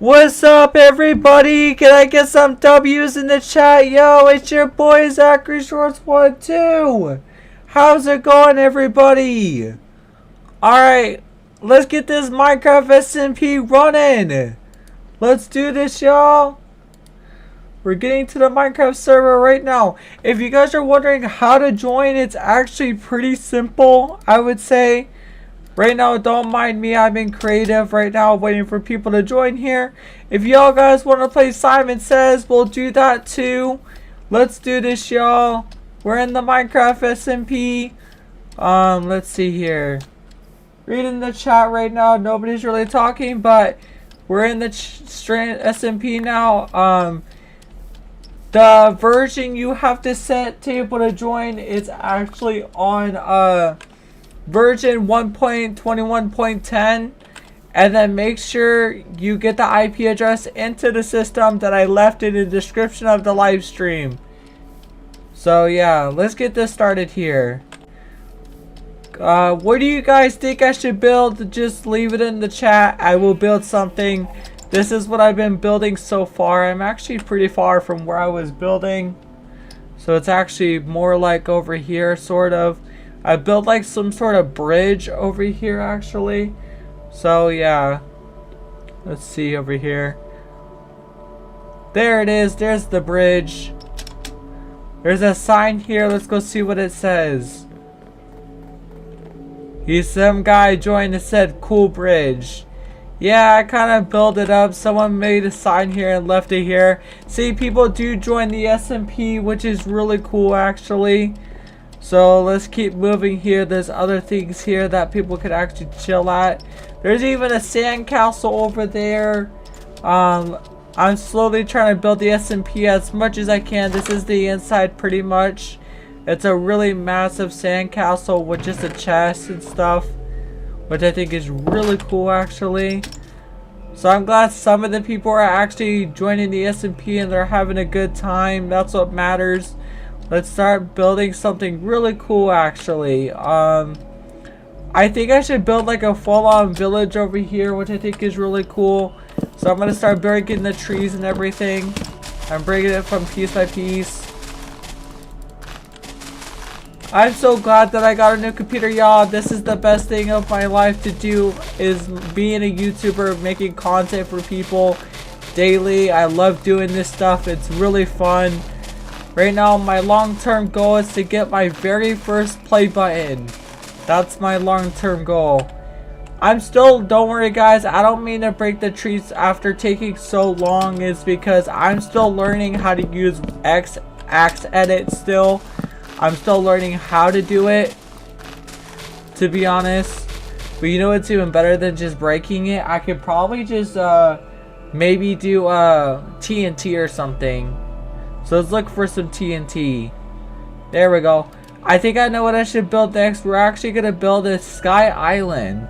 What's up, everybody? Can I get some W's in the chat? Yo, it's your boy Zachary Shorts 1-2. How's it going, everybody? Alright, let's get this Minecraft SMP running. Let's do this, y'all. We're getting to the Minecraft server right now. If you guys are wondering how to join, it's actually pretty simple, I would say. Right now, don't mind me, I'm in creative right now, waiting for people to join here. If y'all guys want to play Simon Says, we'll do that too. Let's do this, y'all. We're in the Minecraft SMP. Let's see here. Reading the chat right now, nobody's really talking, but we're in the SMP now. The version you have to set to be able to join is actually on version 1.21.10, and then make sure you get the IP address into the system that I left in the description of the live stream. So yeah, let's get this started here. What do you guys think I should build? Just leave it in the chat. I will build something. This is what I've been building so far. I'm actually pretty far from where I was building, so it's actually more like over here, sort of. I built like some sort of bridge over here actually. So yeah. Let's see over here. There it is. There's the bridge. There's a sign here. Let's go see what it says. Some guy joined and said cool bridge. Yeah, I kind of built it up. Someone made a sign here and left it here. See, people do join the SMP, which is really cool actually. So let's keep moving here. There's other things here that people could actually chill at. There's even a sandcastle over there. I'm slowly trying to build the SMP as much as I can. This is the inside pretty much. It's a really massive sandcastle with just a chest and stuff, which I think is really cool actually. So I'm glad some of the people are actually joining the SMP and they're having a good time. That's what matters. Let's start building something really cool actually. I think I should build like a full-on village over here, which I think is really cool. So I'm gonna start breaking the trees and everything. I'm breaking it from piece by piece. I'm so glad that I got a new computer, y'all. This is the best thing of my life to do, is being a YouTuber, making content for people daily. I love doing this stuff. It's really fun. Right now, my long-term goal is to get my very first play button. That's my long-term goal. Don't worry guys, I don't mean to break the trees after taking so long. It's because I'm still learning how to use Axe Edit still. I'm still learning how to do it, to be honest. But you know what's even better than just breaking it? I could probably just maybe do TNT or something. So let's look for some TNT. There we go. I think I know what I should build next. We're actually going to build a sky island,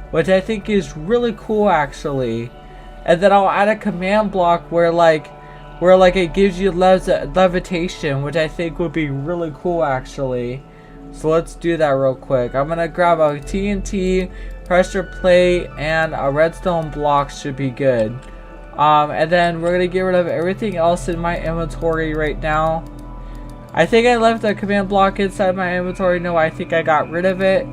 which I think is really cool actually. And then I'll add a command block where it gives you levitation, which I think would be really cool actually. So let's do that real quick. I'm going to grab a TNT, pressure plate, and a redstone block should be good. And then we're going to get rid of everything else in my inventory right now. I think I left a command block inside my inventory. No, I think I got rid of it.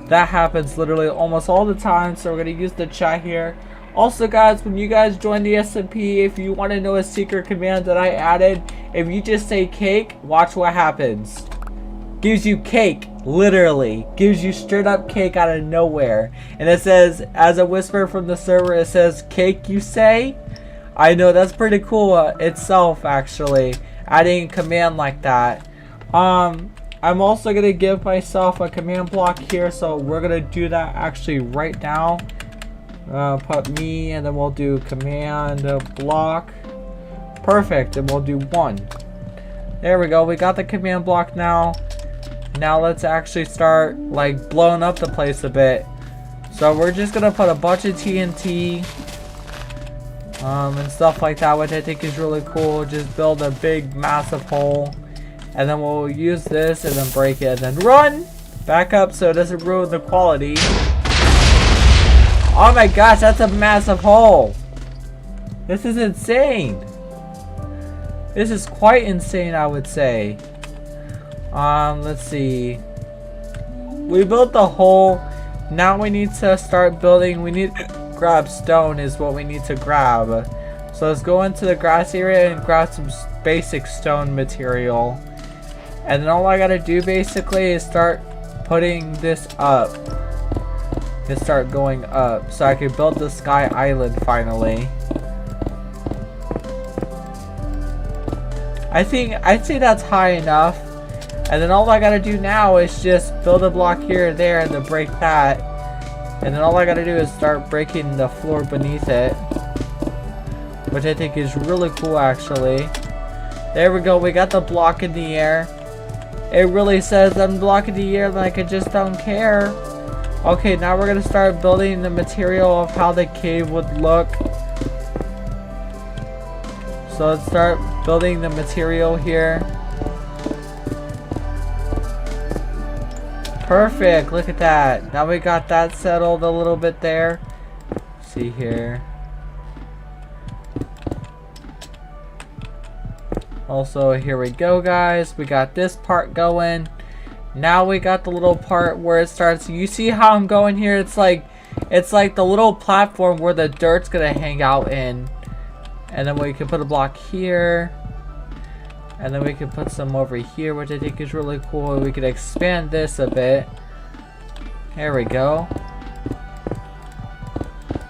That happens literally almost all the time. So we're going to use the chat here. Also guys, when you guys join the SMP, if you want to know a secret command that I added, if you just say cake, watch what happens. Gives you cake, literally. Gives you straight up cake out of nowhere. And it says, as a whisper from the server, it says, cake you say? I know, that's pretty cool itself actually, adding a command like that. I'm also going to give myself a command block here, so we're going to do that actually right now. Put me, and then we'll do command block. Perfect, and we'll do 1. There we go, we got the command block now. Now let's actually start like blowing up the place a bit. So we're just gonna put a bunch of TNT and stuff like that, which I think is really cool. Just build a big massive hole, and then we'll use this and then break it and then run back up so it doesn't ruin the quality. Oh my gosh, that's a massive hole. This is insane. This is quite insane, I would say. Let's see. We built the hole. Now we need to start building. We need to grab stone is what we need to grab. So let's go into the grass area and grab some basic stone material. And then all I gotta do basically is start putting this up. Just start going up so I can build the sky island finally. I'd say that's high enough. And then all I gotta do now is just build a block here and there and then break that. And then all I gotta do is start breaking the floor beneath it. Which I think is really cool actually. There we go, we got the block in the air. It really says I'm blocking the air like I just don't care. Okay, now we're gonna start building the material of how the cave would look. So let's start building the material here. Perfect, look at that. Now we got that settled a little bit there. Let's see here. Also, here we go, guys. We got this part going. Now we got the little part where it starts. You see how I'm going here? It's like the little platform where the dirt's gonna hang out in. And then we can put a block here. And then we can put some over here, which I think is really cool. We could expand this a bit. There we go.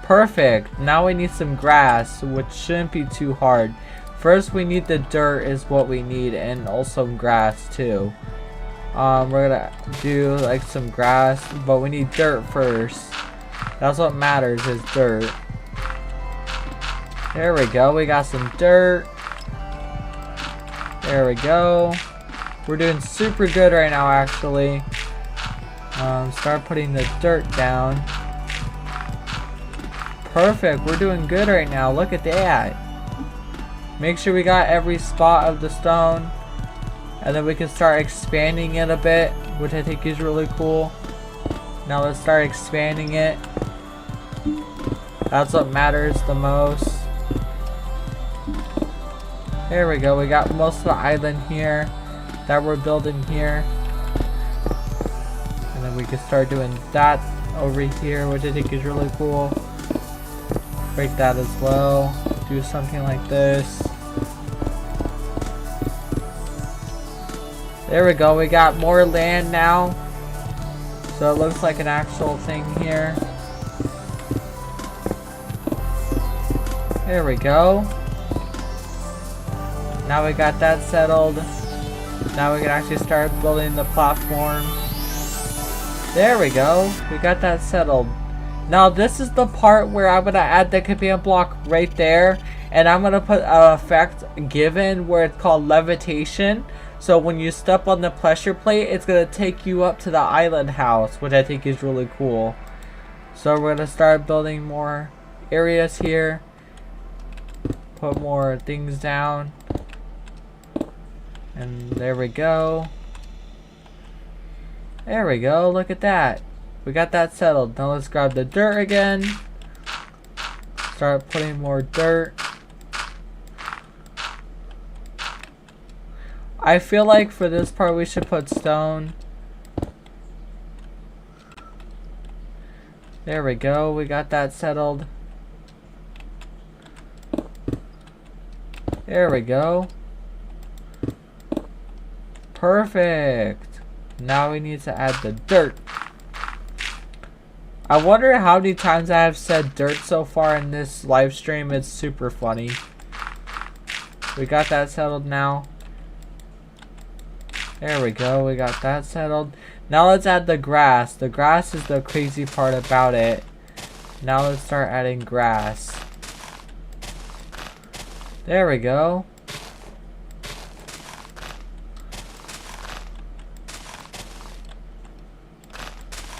Perfect. Now we need some grass, which shouldn't be too hard. First we need the dirt is what we need, and also grass too. We're gonna do like some grass, but we need dirt first. That's what matters is dirt. There we go, we got some dirt. There we go. We're doing super good right now actually. Start putting the dirt down. Perfect, we're doing good right now, look at that. Make sure we got every spot of the stone. And then we can start expanding it a bit, which I think is really cool. Now let's start expanding it. That's what matters the most. There we go, we got most of the island here that we're building here. And then we can start doing that over here, which I think is really cool. Break that as well. Do something like this. There we go, we got more land now. So it looks like an actual thing here. There we go. Now we got that settled. Now we can actually start building the platform. There we go, we got that settled. Now this is the part where I'm gonna add the command block right there. And I'm gonna put an effect given where it's called levitation. So when you step on the pressure plate, it's going to take you up to the island house, which I think is really cool. So we're going to start building more areas here. Put more things down. And there we go. There we go, look at that. We got that settled. Now let's grab the dirt again. Start putting more dirt. I feel like for this part we should put stone. There we go, we got that settled. There we go. Perfect. Now we need to add the dirt. I wonder how many times I have said dirt so far in this live stream. It's super funny. We got that settled now. There we go, we got that settled. Now let's add the grass. The grass is the crazy part about it. Now let's start adding grass. There we go.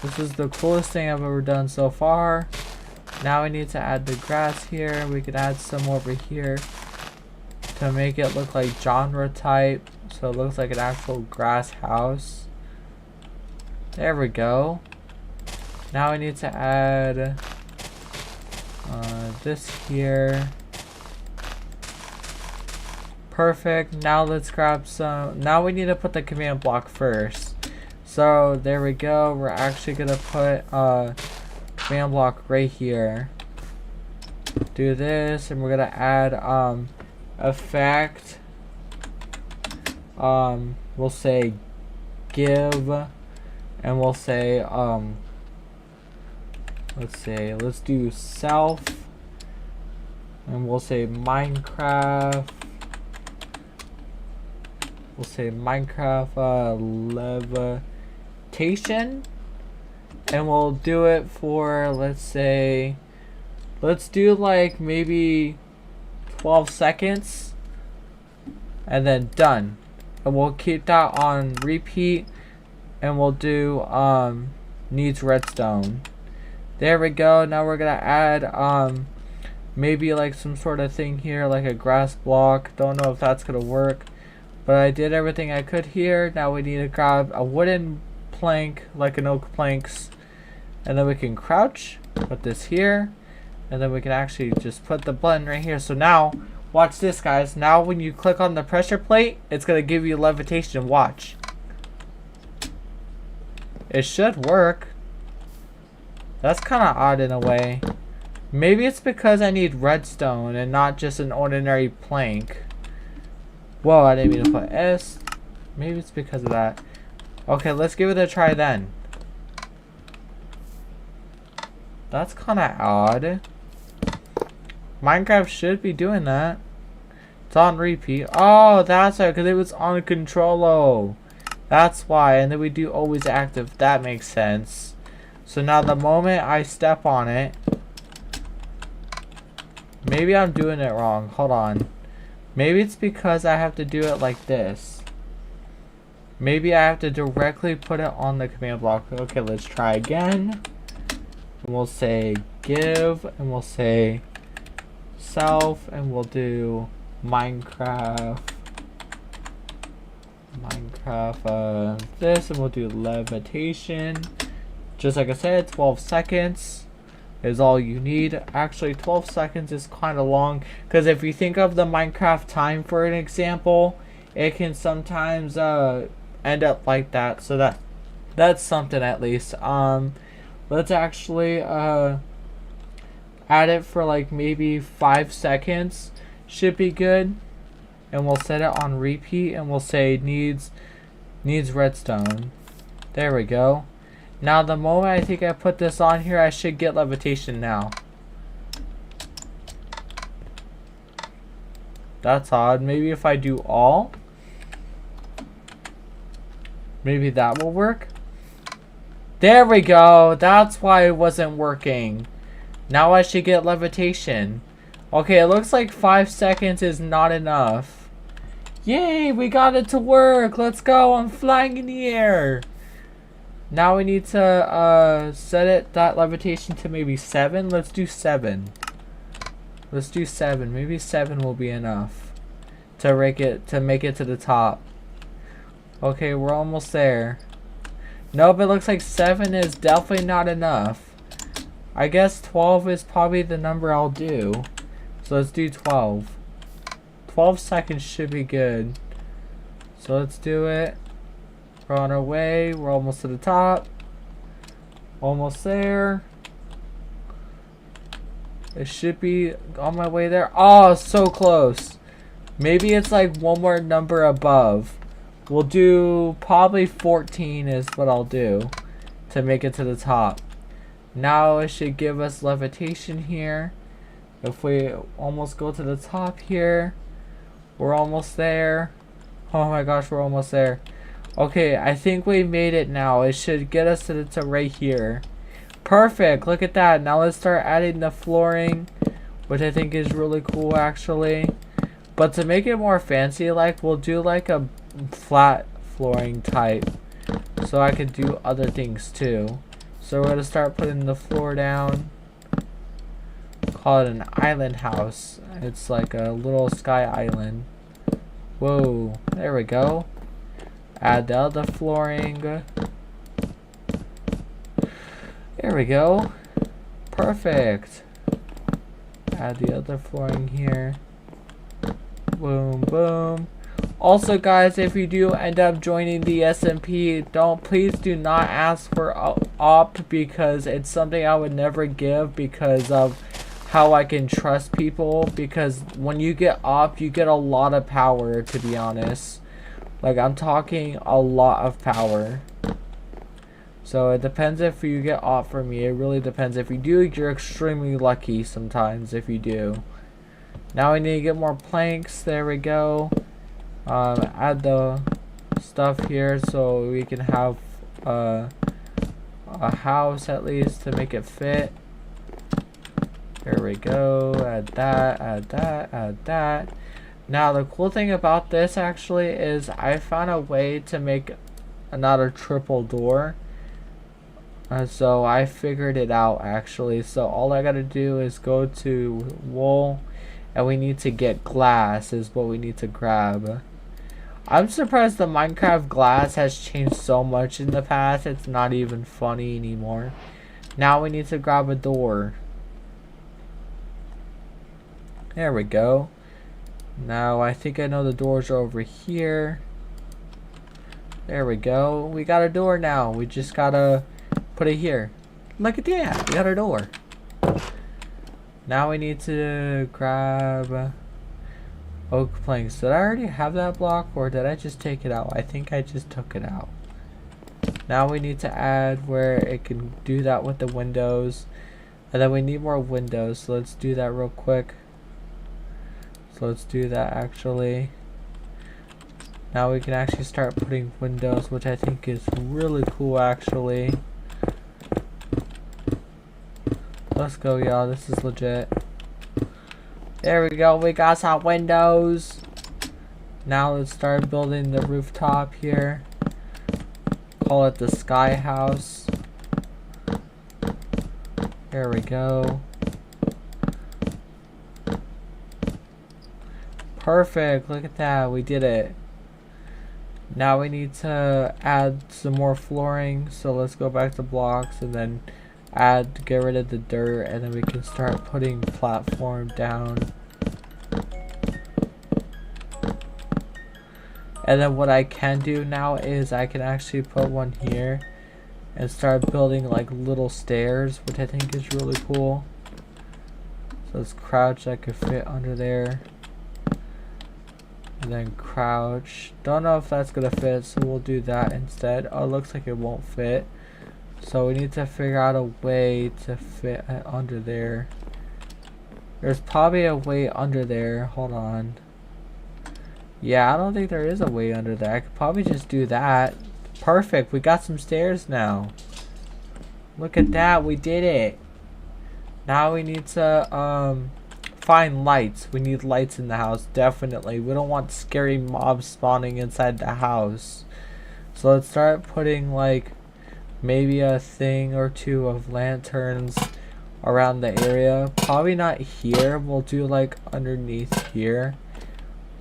This is the coolest thing I've ever done so far. Now we need to add the grass here. We could add some over here to make it look like genre type. So it looks like an actual grass house. There we go. Now we need to add this here. Perfect. Now let's grab some. Now we need to put the command block first. So there we go. We're actually gonna put command block right here. Do this, and we're gonna add effect. We'll say give, and we'll say let's do self, and we'll say Minecraft. We'll say Minecraft levitation, and we'll do it for, let's do like maybe 12 seconds, and then done. And we'll keep that on repeat, and we'll do needs redstone. There we go. Now we're gonna add maybe like some sort of thing here, like a grass block. Don't know if that's gonna work, but I did everything I could here. Now we need to grab a wooden plank, like an oak planks, and then we can crouch, put this here, and then we can actually just put the button right here. So now, watch this, guys. Now when you click on the pressure plate, it's gonna give you levitation. Watch. It should work. That's kind of odd in a way. Maybe it's because I need redstone and not just an ordinary plank. Whoa, I didn't mean to put S. Maybe it's because of that. Okay, let's give it a try then. That's kind of odd. Minecraft should be doing that. It's on repeat. Oh, that's right, because it was on controlo. That's why. And then we do always active. That makes sense. So now the moment I step on it, maybe I'm doing it wrong. Hold on. Maybe it's because I have to do it like this. Maybe I have to directly put it on the command block. Okay, let's try again. And we'll say give, and we'll say self, and we'll do Minecraft this, and we'll do levitation. Just like I said, 12 seconds is all you need. Actually, 12 seconds is kind of long, because if you think of the Minecraft time for an example, it can sometimes end up like that. So that's something at least. Let's actually add it for like maybe 5 seconds. Should be good. And we'll set it on repeat, and we'll say needs redstone. There we go. Now the moment I think I put this on here, I should get levitation now. That's odd. Maybe if I do all, maybe that will work. There we go. That's why it wasn't working. Now I should get levitation. Okay, it looks like 5 seconds is not enough. Yay, we got it to work. Let's go. I'm flying in the air. Now we need to set that levitation to maybe 7. Let's do 7. Let's do 7. Maybe 7 will be enough to make it to the top. Okay, we're almost there. Nope, it looks like 7 is definitely not enough. I guess 12 is probably the number I'll do. So let's do 12. 12 seconds should be good. So let's do it. We're on our way. We're almost to the top. Almost there. It should be on my way there. Oh, so close. Maybe it's like one more number above. We'll do probably 14 is what I'll do to make it to the top. Now it should give us levitation here. If we almost go to the top here, we're almost there. Oh my gosh, we're almost there. Okay, I think we made it now. It should get us to right here. Perfect, look at that. Now let's start adding the flooring, which I think is really cool actually. But to make it more fancy, like, we'll do like a flat flooring type, so I could do other things too. So we're gonna start putting the floor down. Call it an island house. It's like a little sky island. Whoa, there we go. Add the other flooring. There we go. Perfect. Add the other flooring here. Boom, boom. Also, guys, if you do end up joining the SMP, please do not ask for opt, because it's something I would never give because of how I can trust people. Because when you get opt, you get a lot of power, to be honest. Like, I'm talking a lot of power. So it depends if you get opt from me. It really depends. If you do, you're extremely lucky sometimes if you do. Now we need to get more planks. There we go. Add the stuff here so we can have a house at least to make it fit. There we go. Add that, add that, add that. Now the cool thing about this actually is I found a way to make another triple door. So I figured it out actually. So all I gotta do is go to wool, and we need to get glass is what we need to grab. I'm surprised the Minecraft glass has changed so much in the past. It's not even funny anymore. Now we need to grab a door. There we go. Now I think I know the doors are over here. There we go. We got a door now. We just gotta put it here. Look at that. We got our door. Now we need to grab oak planks. Did I already have that block, or did I just take it out? I think I just took it out. Now we need to add where it can do that with the windows. And then we need more windows. So let's do that real quick. So let's do that actually. Now we can actually start putting windows, which I think is really cool actually. Let's go, y'all. This is legit. There we go. We got some windows. Now let's start building the rooftop here. Call it the sky house. There we go. Perfect. Look at that. We did it. Now we need to add some more flooring. So let's go back to blocks and then get rid of the dirt, and then we can start putting platform down. And then what I can do now is I can actually put one here and start building like little stairs, which I think is really cool. So let's crouch, I could fit under there. And then crouch. Don't know if that's gonna fit, so we'll do that instead. Oh, it looks like it won't fit. So we need to figure out a way to fit it under there. There's probably a way under there. Hold on. Yeah, I don't think there is a way under there. I could probably just do that. Perfect. We got some stairs now. Look at that. We did it. Now we need to find lights. We need lights in the house. Definitely. We don't want scary mobs spawning inside the house. So let's start putting like maybe a thing or two of lanterns around the area. Probably not here. We'll do like underneath here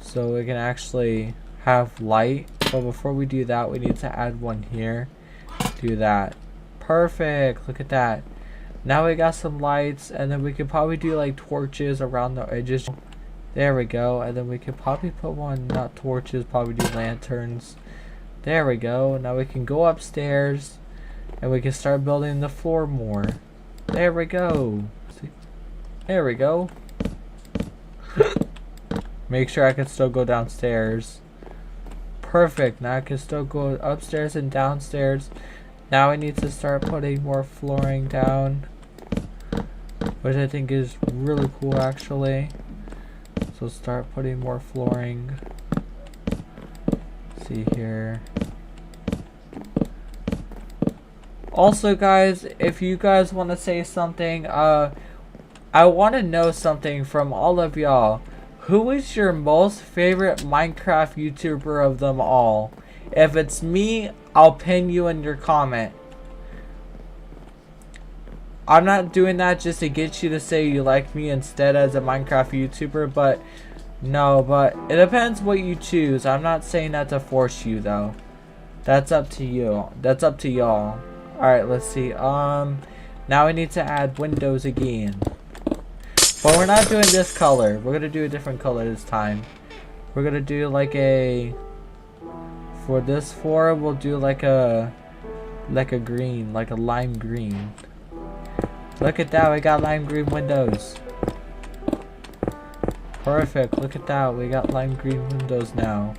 so we can actually have light. But before we do that, we need to add one here. Do that. Perfect. Look at that. Now we got some lights, and then we could probably do like torches around the edges. There we go. And then we could probably put one, not torches, probably do lanterns. There we go. Now we can go upstairs and we can start building the floor more. There we go. See? There we go. Make sure I can still go downstairs. Perfect. Now I can still go upstairs and downstairs. Now I need to start putting more flooring down, which I think is really cool actually. So start putting more flooring. Let's see here. Also guys, if you guys want to say something, I want to know something from all of y'all. Who is your most favorite Minecraft YouTuber of them all? If it's me, I'll pin you in your comment. I'm not doing that just to get you to say you like me instead as a Minecraft YouTuber, but no, but it depends what you choose. I'm not saying that to force you though. That's up to you. That's up to y'all. Alright, let's see. Now we need to add windows again. But we're not doing this color. We're gonna do a different color this time. we're gonna do like a, for this floor, we'll do like a green, like a lime green. Look at that, we got lime green windows. Perfect, look at that, we got lime green windows now.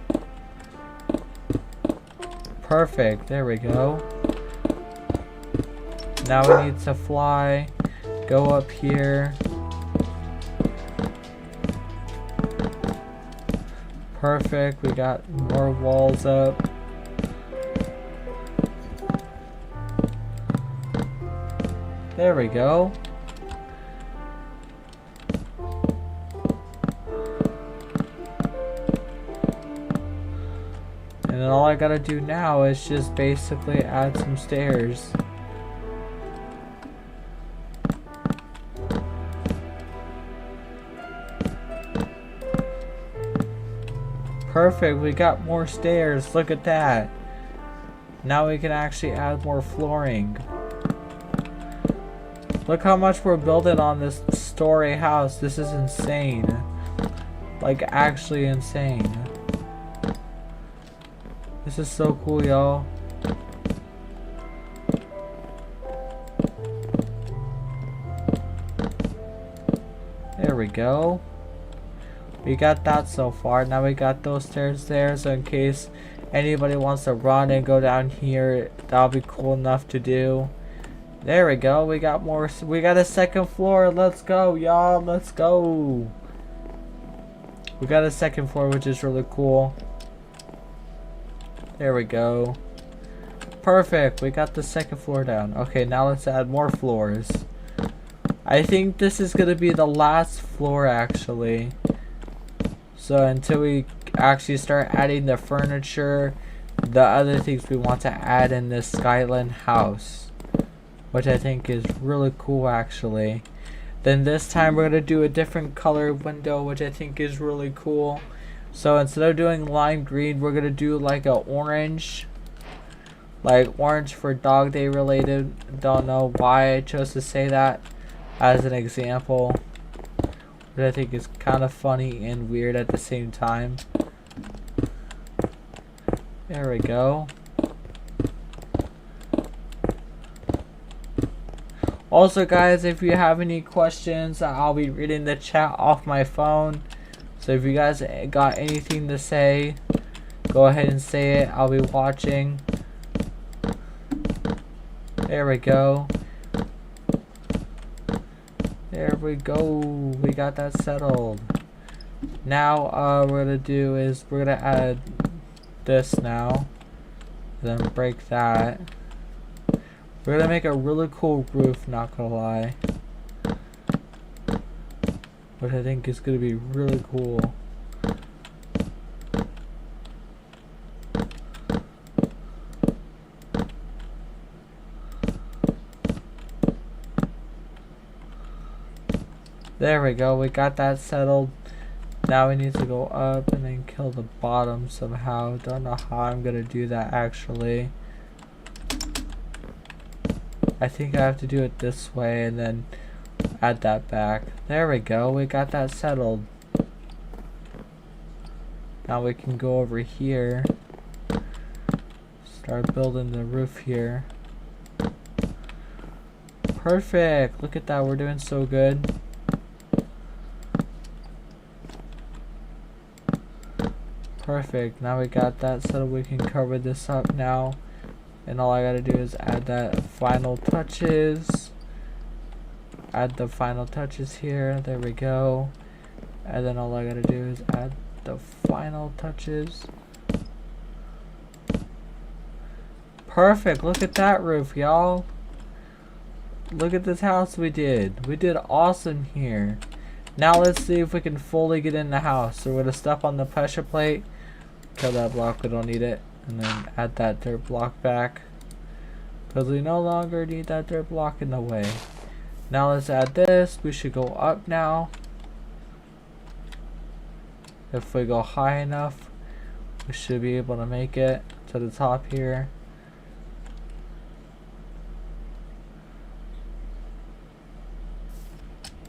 Perfect, there we go. Now we need to fly, go up here. Perfect, we got more walls up. There we go. And then all I gotta do now is just basically add some stairs. Perfect, we got more stairs, look at that. Now we can actually add more flooring. Look how much we're building on this story house. This is insane. Like, actually insane. This is so cool, y'all. There we go. We got that so far. Now we got those stairs there, so in case anybody wants to run and go down here, that'll be cool enough to do. There we go. We got more. We got a second floor. Let's go, y'all. Let's go. We got a second floor, which is really cool. There we go. Perfect. We got the second floor down. Okay, now let's add more floors. I think this is going to be the last floor, actually. So until we actually start adding the furniture, the other things we want to add in this Skyland house, which I think is really cool, actually. Then this time we're going to do a different color window, which I think is really cool. So instead of doing lime green, we're going to do like a orange. Like orange for dog day related. Don't know why I chose to say that as an example. But I think is kind of funny and weird at the same time. There we go. Also guys, if you have any questions, I'll be reading the chat off my phone. So if you guys got anything to say, go ahead and say it. I'll be watching. There we go. There we go. We got that settled. Now what we're gonna do is we're gonna add this now. Then break that. We're gonna make a really cool roof, not gonna lie. Which I think is gonna be really cool. There we go, we got that settled. Now we need to go up and then kill the bottom somehow. Don't know how I'm gonna do that actually. I think I have to do it this way and then add that back. There we go, we got that settled. Now we can go over here. Start building the roof here. Perfect, look at that, we're doing so good. Perfect, now we got that so we can cover this up now. And all I gotta do is add that final touches. Add the final touches here, there we go. And then all I gotta do is add the final touches. Perfect, look at that roof, y'all. Look at this house we did. We did awesome here. Now let's see if we can fully get in the house. So we're gonna step on the pressure plate. Kill that block, we don't need it. And then add that dirt block back. Because we no longer need that dirt block in the way. Now let's add this. We should go up now. If we go high enough, we should be able to make it to the top here.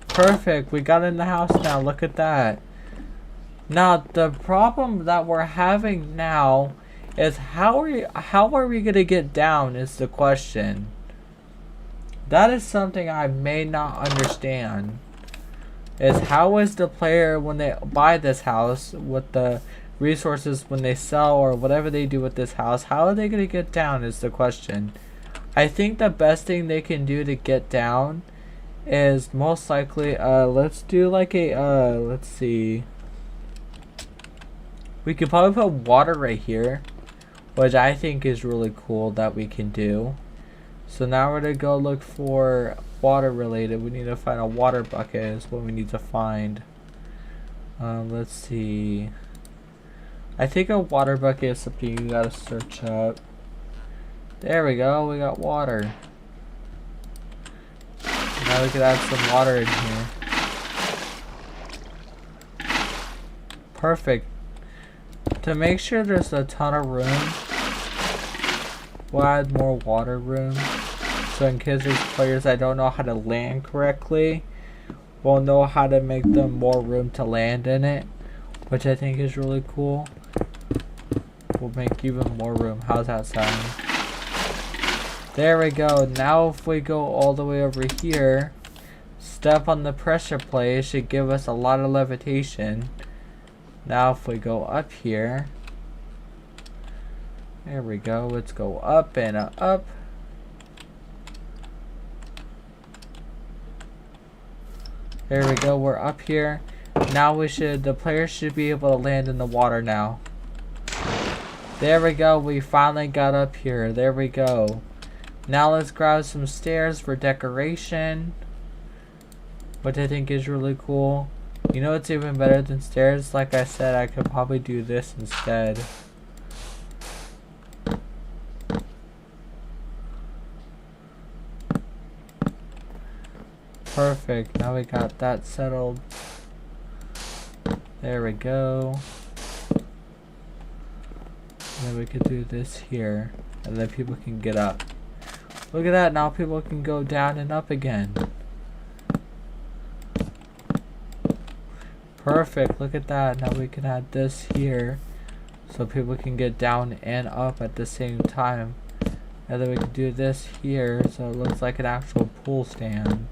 Perfect, we got in the house now, look at that. Now the problem that we're having now is how are we gonna get down is the question. That is something I may not understand. Is how is the player when they buy this house with the resources when they sell or whatever they do with this house, how are they gonna get down is the question. I think the best thing they can do to get down is most likely let's do like a let's see. We could probably put water right here, which I think is really cool that we can do. So now we're gonna go look for water related. We need to find a water bucket is what we need to find. Let's see. I think a water bucket is something you gotta search up. There we go, we got water. Now we can add some water in here. Perfect. To make sure there's a ton of room, we'll add more water room. So in case there's players that don't know how to land correctly, we'll know how to make them more room to land in it, which I think is really cool. We'll make even more room. How's that sound? There we go. Now if we go all the way over here, step on the pressure plate, it should give us a lot of levitation. Now if we go up here, there we go. Let's go up and up. There we go, we're up here. Now the player should be able to land in the water now. There we go, we finally got up here. There we go. Now let's grab some stairs for decoration, which I think is really cool. You know what's even better than stairs? Like I said, I could probably do this instead. Perfect, now we got that settled. There we go. And then we could do this here, and then people can get up. Look at that, now people can go down and up again. Perfect, look at that. Now we can add this here so people can get down and up at the same time. And then we can do this here so it looks like an actual pool stand,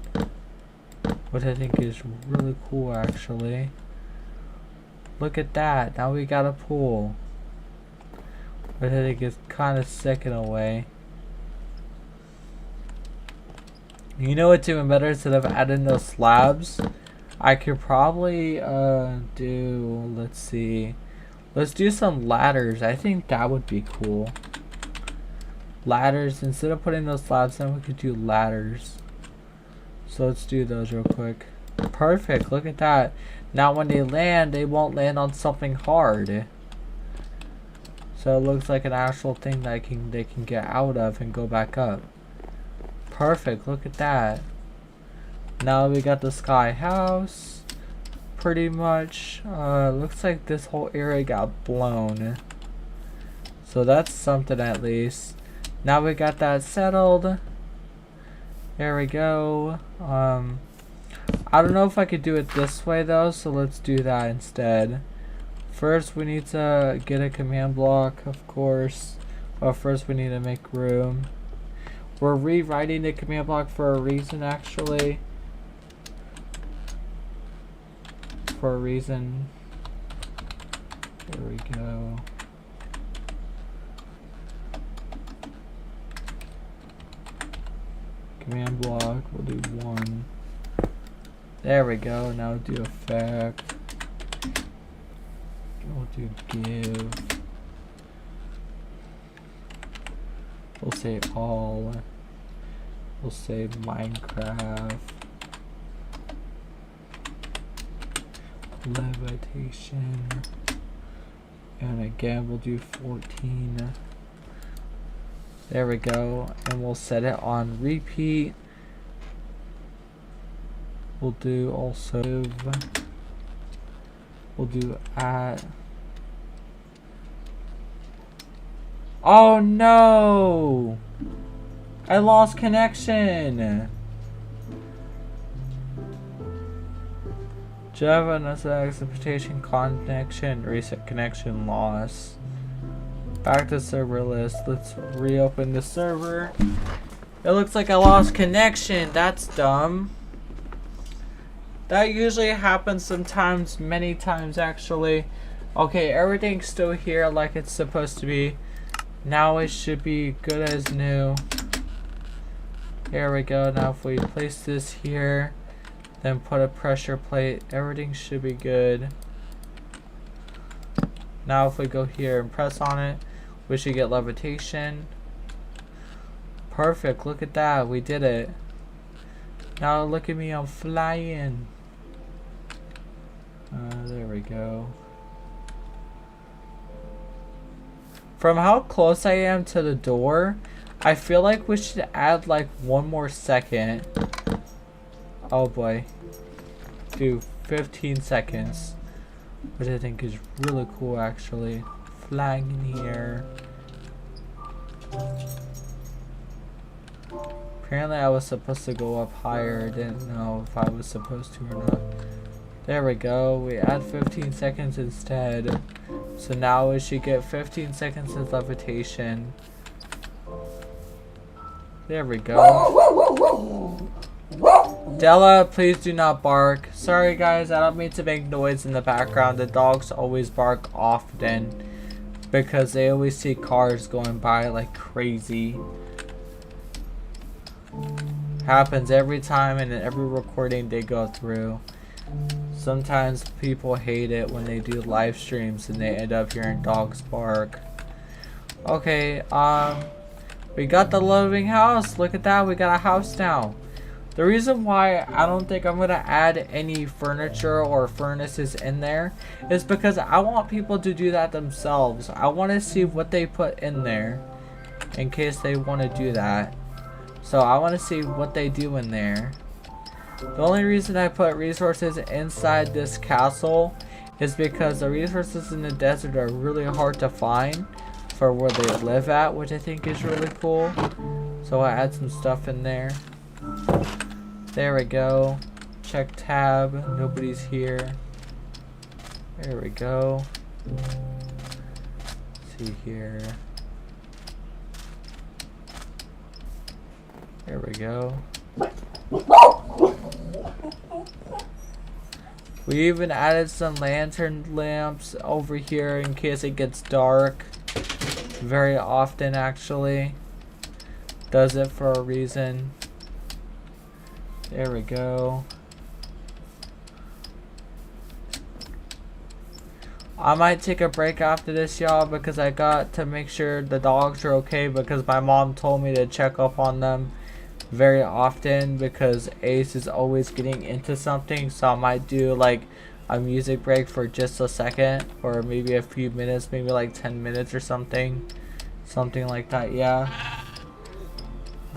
which I think is really cool actually. Look at that, now we got a pool, which I think is kind of sick in a way. You know what's even better? Instead of adding those slabs, I could probably do, let's see, let's do some ladders. I think that would be cool. Ladders, instead of putting those slabs in, we could do ladders. So let's do those real quick. Perfect, look at that. Now when they land, they won't land on something hard. So it looks like an actual thing that they can get out of and go back up. Perfect, look at that. Now we got the sky house. Pretty much. Looks like this whole area got blown. So that's something at least. Now we got that settled. There we go. I don't know if I could do it this way though, so let's do that instead. First we need to get a command block, of course. But first we need to make room. We're rewriting the command block for a reason actually. For a reason. There we go. Command block, we'll do 1. There we go, now do effect. We'll do give. We'll say all. We'll say Minecraft. Levitation. And again, we'll do 14. There we go. And we'll set it on repeat. We'll do also. We'll do at. Oh no! I lost connection. Java unnecessary expectation connection, reset connection loss. Back to server list. Let's reopen the server. It looks like I lost connection. That's dumb. That usually happens sometimes, many times actually. Okay, everything's still here like it's supposed to be. Now it should be good as new. Here we go. Now if we place this here, then put a pressure plate, everything should be good. Now if we go here and press on it, we should get levitation. Perfect, look at that, we did it. Now look at me, I'm flying. There we go. From how close I am to the door, I feel like we should add like 1 more second. Oh boy. Do 15 seconds. Which I think is really cool actually. Flying in here. Apparently I was supposed to go up higher. I didn't know if I was supposed to or not. There we go. We add 15 seconds instead. So now we should get 15 seconds of levitation. There we go. Della, please do not bark. Sorry guys, I don't mean to make noise in the background. The dogs always bark often because they always see cars going by like crazy. Happens every time and in every recording they go through. Sometimes people hate it when they do live streams and they end up hearing dogs bark. Okay, we got the living house. Look at that, we got a house now. The reason why I don't think I'm gonna add any furniture or furnaces in there is because I want people to do that themselves. I want to see what they put in there in case they want to do that. So I want to see what they do in there. The only reason I put resources inside this castle is because the resources in the desert are really hard to find for where they live at, which I think is really cool. So I add some stuff in there. There we go. Check tab. Nobody's here. There we go. Let's see here. There we go. We even added some lantern lamps over here in case it gets dark. Very often actually. Does it for a reason. There we go. I might take a break after this, y'all, because I got to make sure the dogs are okay because my mom told me to check up on them very often because Ace is always getting into something. So I might do like a music break for just a second or maybe a few minutes, maybe like 10 minutes or something. Something like that, yeah.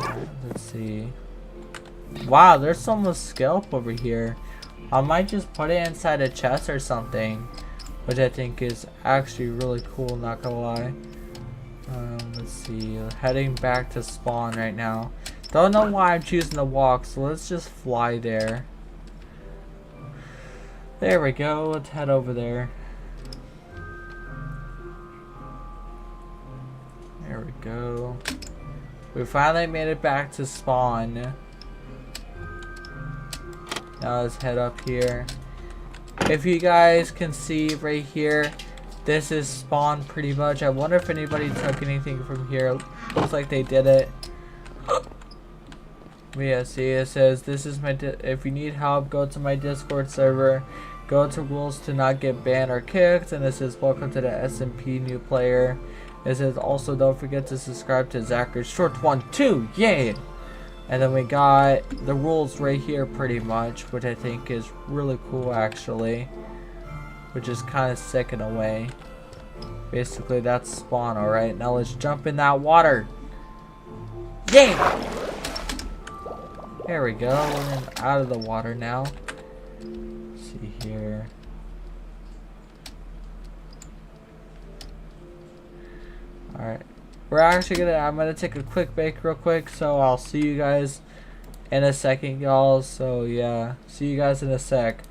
Alright, let's see. Wow, there's so much scalp over here. I might just put it inside a chest or something, which I think is actually really cool, not gonna lie. Let's see, heading back to spawn right now. Don't know why I'm choosing to walk, so let's just fly there. There we go, let's head over there. There we go. We finally made it back to spawn. Now let's head up here. If you guys can see right here, this is spawn pretty much. I wonder if anybody took anything from here. Looks like they did it. But yeah, see, it says this is my if you need help, go to my Discord server. Go to rules to not get banned or kicked, and it says welcome to the SMP new player. It says also don't forget to subscribe to Zachary's Short One too. Yay! And then we got the rules right here pretty much, which I think is really cool actually. Which is kind of sick in a way. Basically that's spawn, alright? Now let's jump in that water. Yeah! There we go, we're out of the water now. Let's see here. Alright. I'm gonna take a quick break real quick, so I'll see you guys in a second, y'all. So yeah, see you guys in a sec.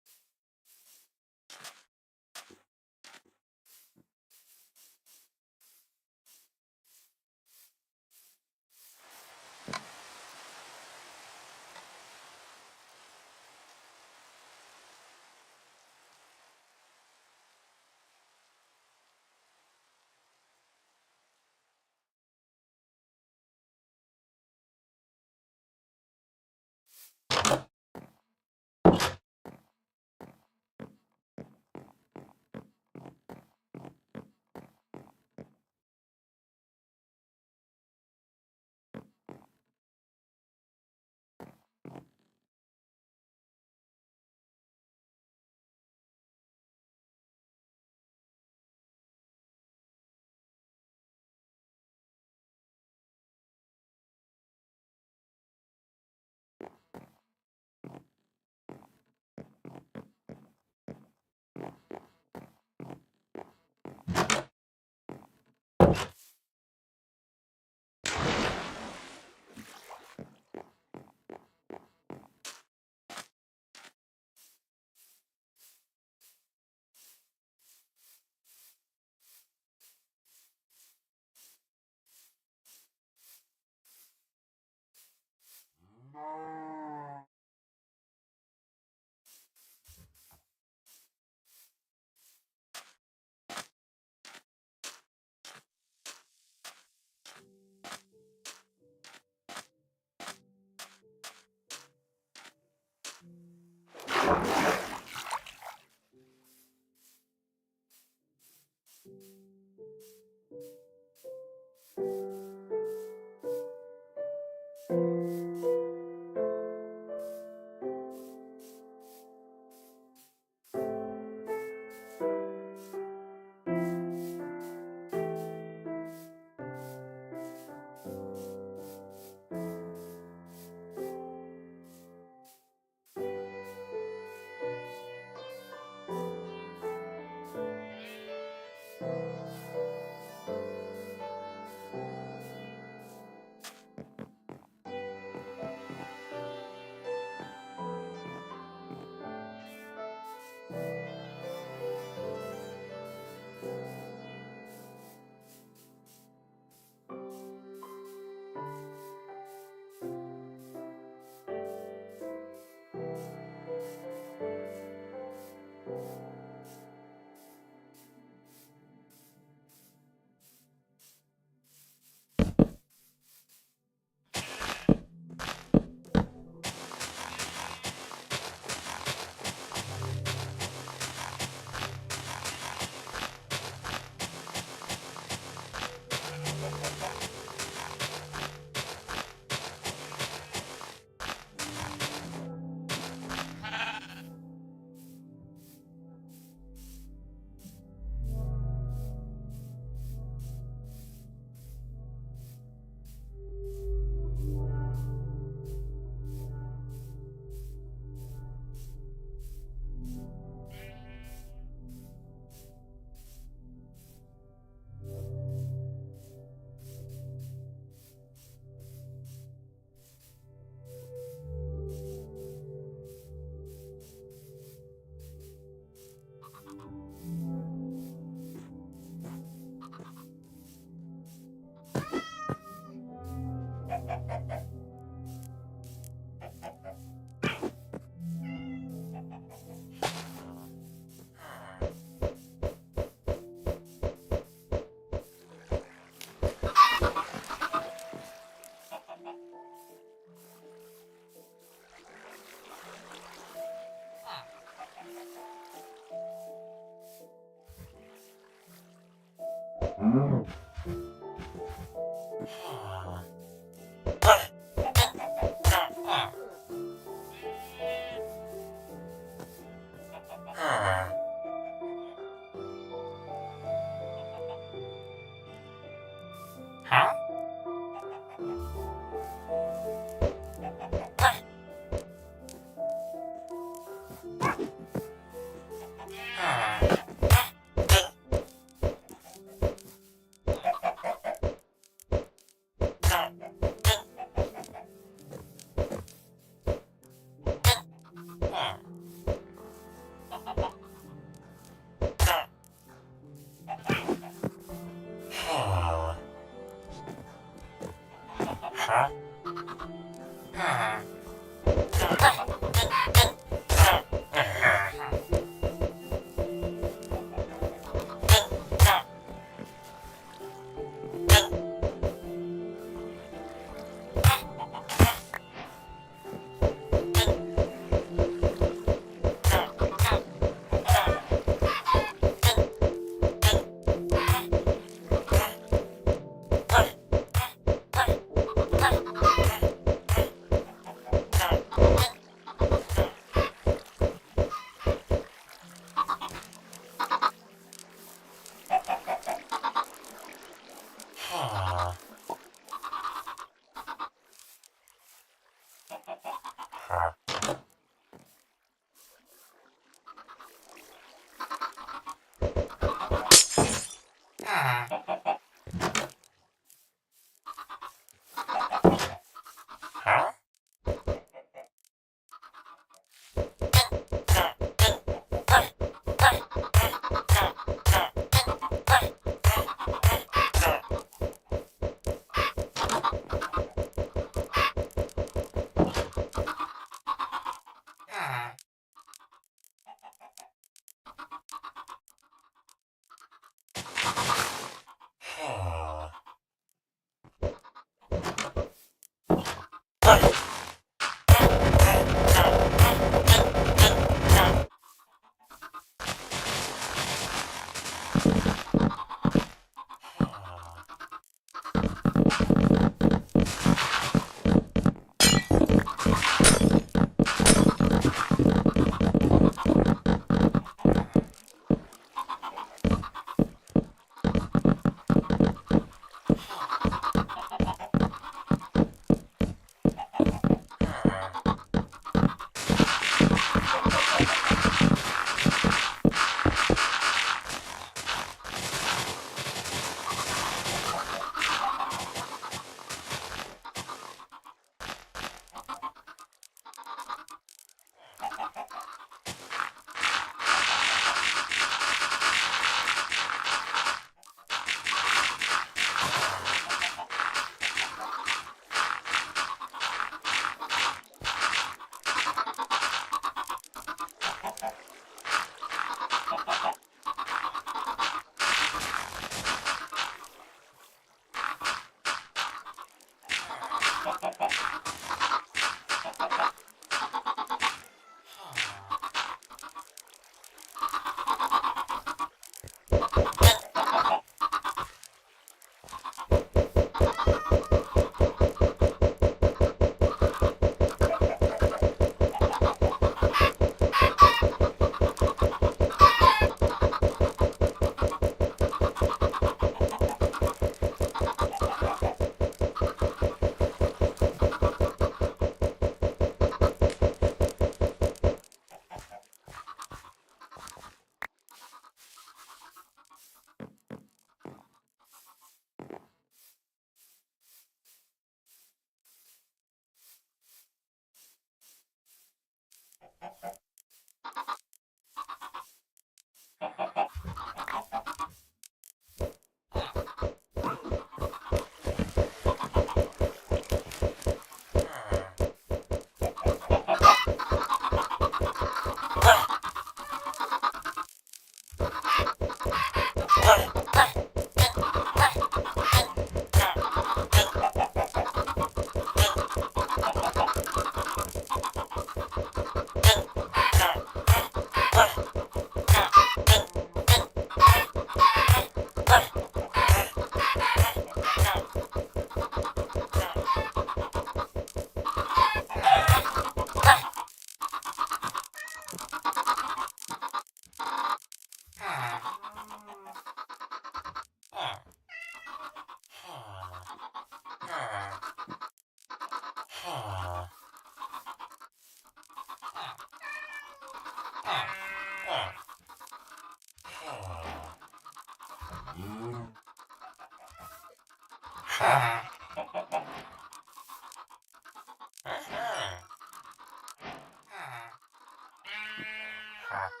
Huh?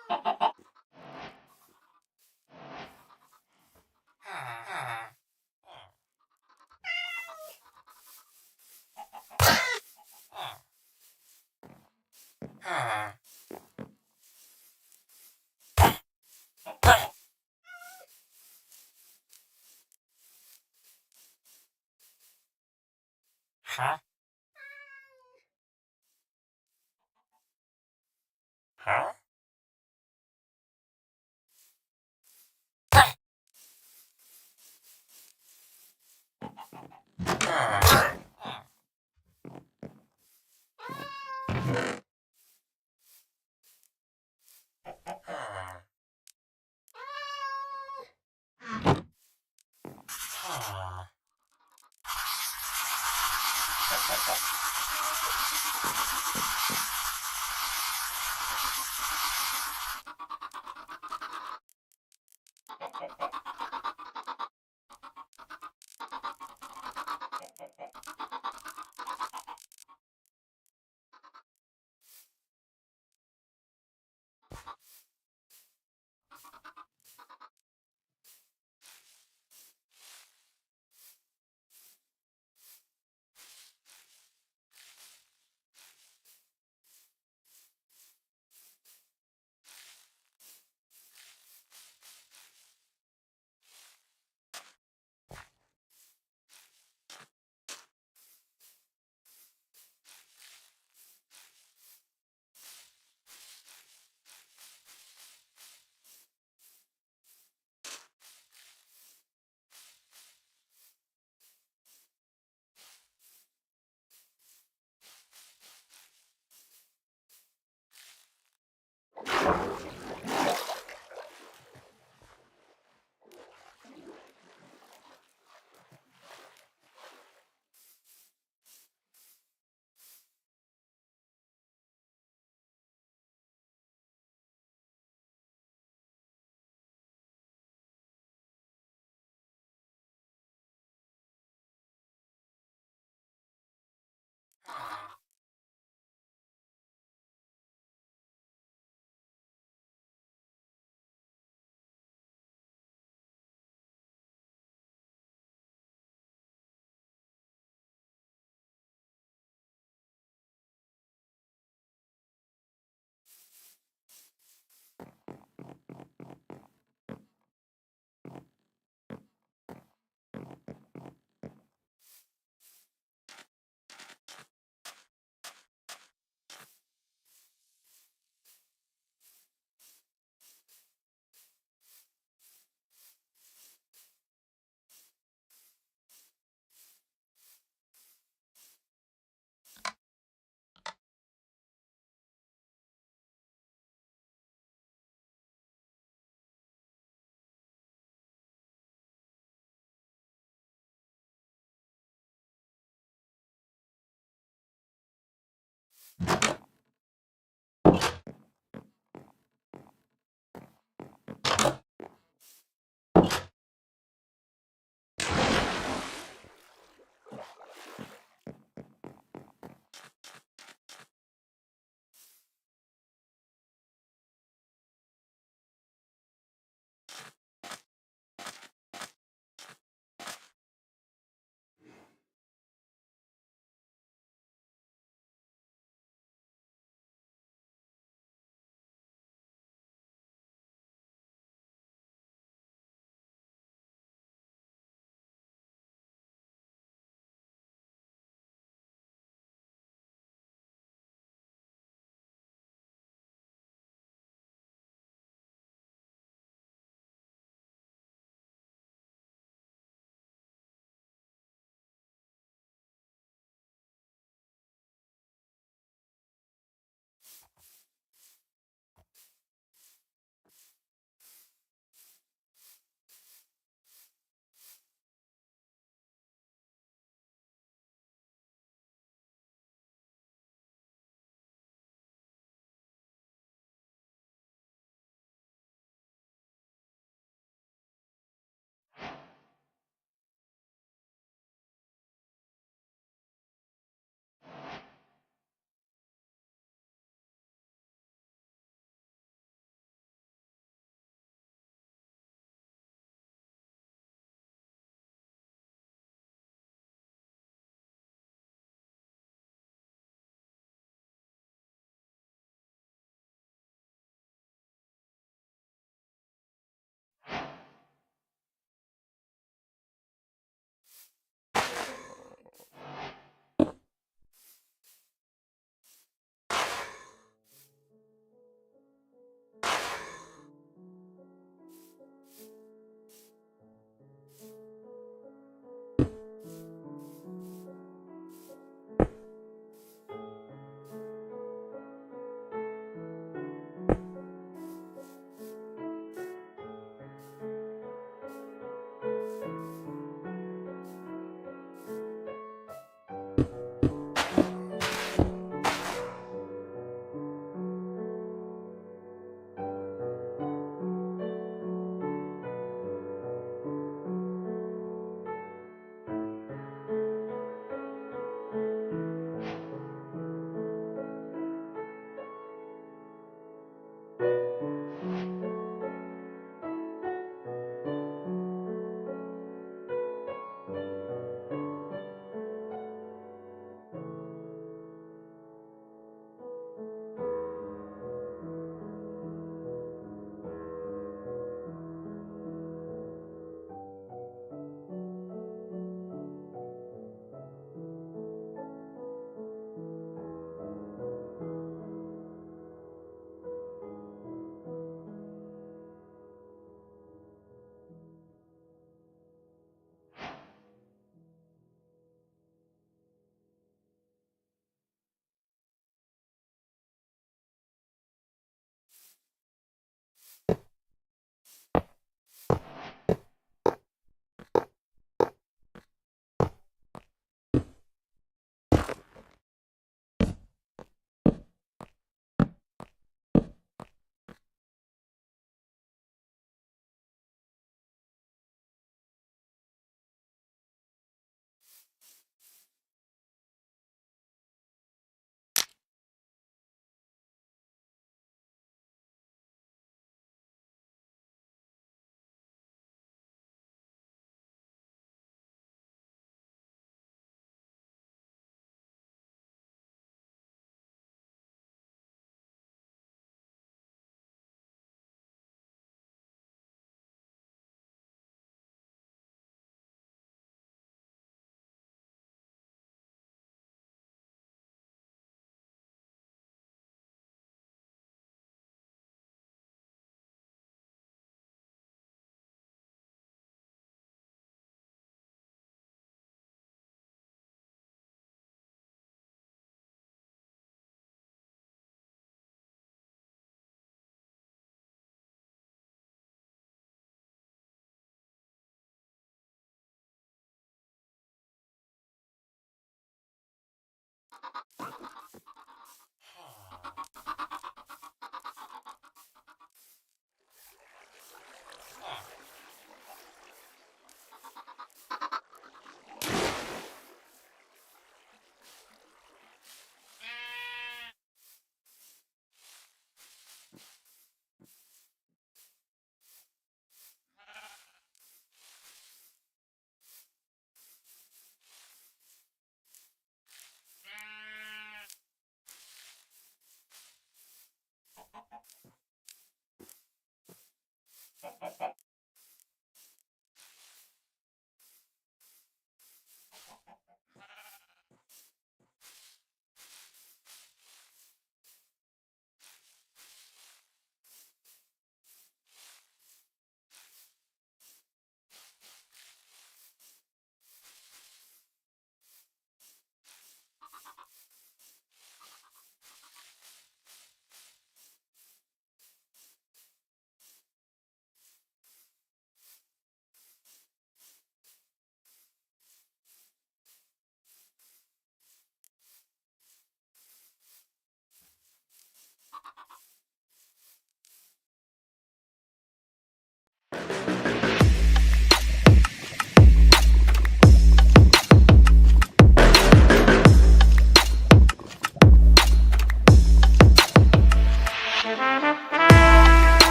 Huh?